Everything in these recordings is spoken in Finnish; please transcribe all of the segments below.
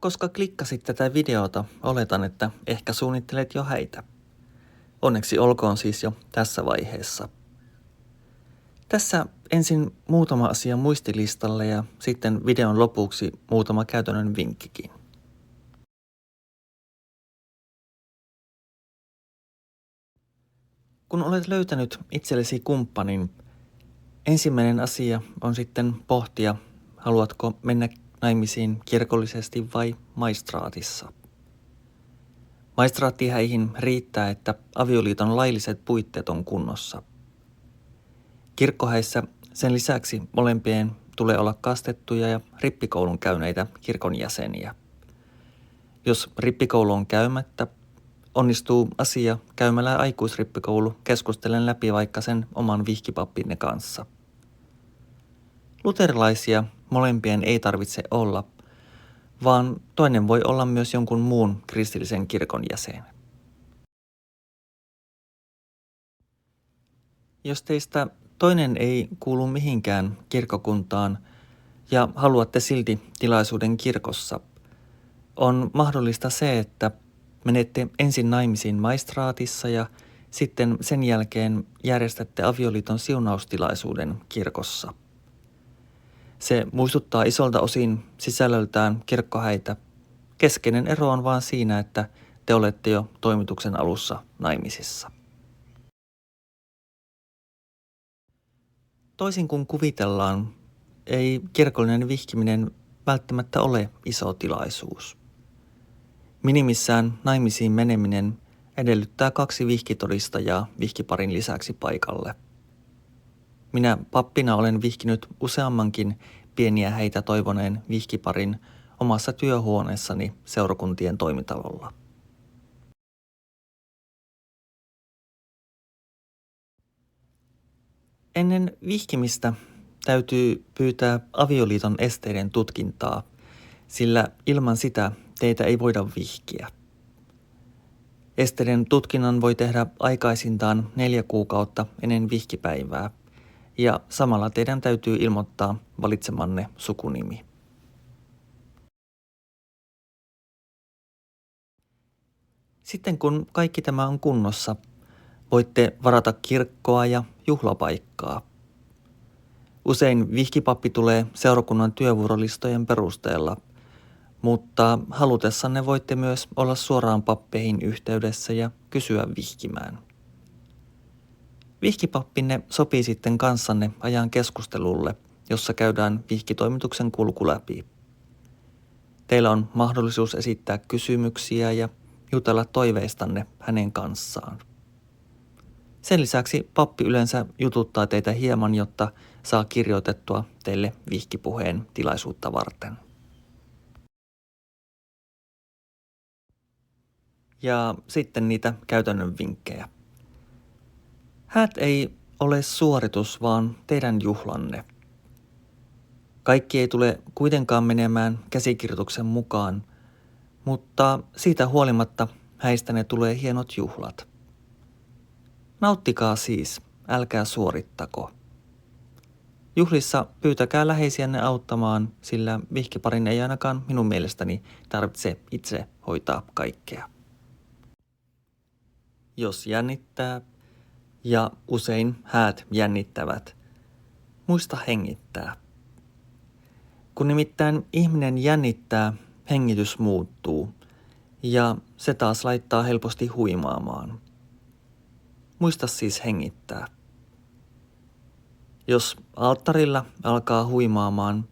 Koska klikkasit tätä videota, oletan, että ehkä suunnittelet jo häitä. Onneksi olkoon siis jo tässä vaiheessa. Tässä ensin muutama asia muistilistalle ja sitten videon lopuksi muutama käytännön vinkkikin. Kun olet löytänyt itsellesi kumppanin, ensimmäinen asia on sitten pohtia, haluatko mennä naimisiin kirkollisesti vai maistraatissa. Maistraattihäihin riittää, että avioliiton lailliset puitteet on kunnossa. Kirkkohäissä sen lisäksi molempien tulee olla kastettuja ja rippikoulun käyneitä kirkon jäseniä. Jos rippikoulu on käymättä, onnistuu asia käymällä aikuisrippikoulu keskustellen läpi vaikka sen oman vihkipappinne kanssa. Luterilaisia molempien ei tarvitse olla, vaan toinen voi olla myös jonkun muun kristillisen kirkon jäsen. Jos teistä toinen ei kuulu mihinkään kirkkokuntaan ja haluatte silti tilaisuuden kirkossa, on mahdollista se, että menette ensin naimisiin maistraatissa ja sitten sen jälkeen järjestätte avioliiton siunaustilaisuuden kirkossa. Se muistuttaa isolta osin sisällöltään kirkkohäitä. Keskeinen ero on vaan siinä, että te olette jo toimituksen alussa naimisissa. Toisin kuin kuvitellaan, ei kirkollinen vihkiminen välttämättä ole iso tilaisuus. Minimissään naimisiin meneminen edellyttää 2 vihkitodistajaa vihkiparin lisäksi paikalle. Minä pappina olen vihkinyt useammankin pieniä häitä toivoneen vihkiparin omassa työhuoneessani seurakuntien toimitalolla. Ennen vihkimistä täytyy pyytää avioliiton esteiden tutkintaa, sillä ilman sitä teitä ei voida vihkiä. Esteiden tutkinnan voi tehdä aikaisintaan 4 kuukautta ennen vihkipäivää, ja samalla teidän täytyy ilmoittaa valitsemanne sukunimi. Sitten kun kaikki tämä on kunnossa, voitte varata kirkkoa ja juhlapaikkaa. Usein vihkipappi tulee seurakunnan työvuorolistojen perusteella, mutta halutessanne voitte myös olla suoraan pappeihin yhteydessä ja kysyä vihkimään. Vihkipappinne sopii sitten kanssanne ajan keskustelulle, jossa käydään vihkitoimituksen kulku läpi. Teillä on mahdollisuus esittää kysymyksiä ja jutella toiveistanne hänen kanssaan. Sen lisäksi pappi yleensä jututtaa teitä hieman, jotta saa kirjoitettua teille vihkipuheen tilaisuutta varten. Ja sitten niitä käytännön vinkkejä. Häät ei ole suoritus, vaan teidän juhlanne. Kaikki ei tule kuitenkaan menemään käsikirjoituksen mukaan, mutta siitä huolimatta häistä ne tulee hienot juhlat. Nauttikaa siis, älkää suorittako. Juhlissa pyytäkää läheisiänne auttamaan, sillä vihkiparin ei ainakaan minun mielestäni tarvitse itse hoitaa kaikkea. Jos jännittää, ja usein häät jännittävät, muista hengittää. Kun nimittäin ihminen jännittää, hengitys muuttuu, ja se taas laittaa helposti huimaamaan. Muista siis hengittää. Jos alttarilla alkaa huimaamaan,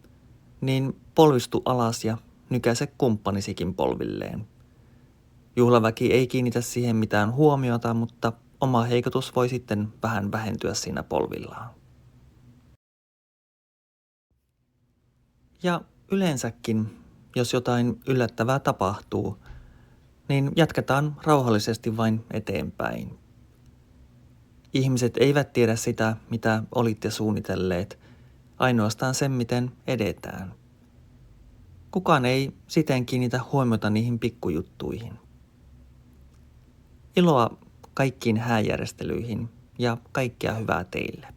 niin polvistu alas ja nykäise kumppanisikin polvilleen. Juhlaväki ei kiinnitä siihen mitään huomiota, mutta oma heikotus voi sitten vähän vähentyä siinä polvillaan. Ja yleensäkin, jos jotain yllättävää tapahtuu, niin jatketaan rauhallisesti vain eteenpäin. Ihmiset eivät tiedä sitä, mitä olitte suunnitelleet, ainoastaan sen, miten edetään. Kukaan ei siten kiinnitä huomiota niihin pikkujuttuihin. Iloa kaikkiin hääjärjestelyihin ja kaikkea hyvää teille.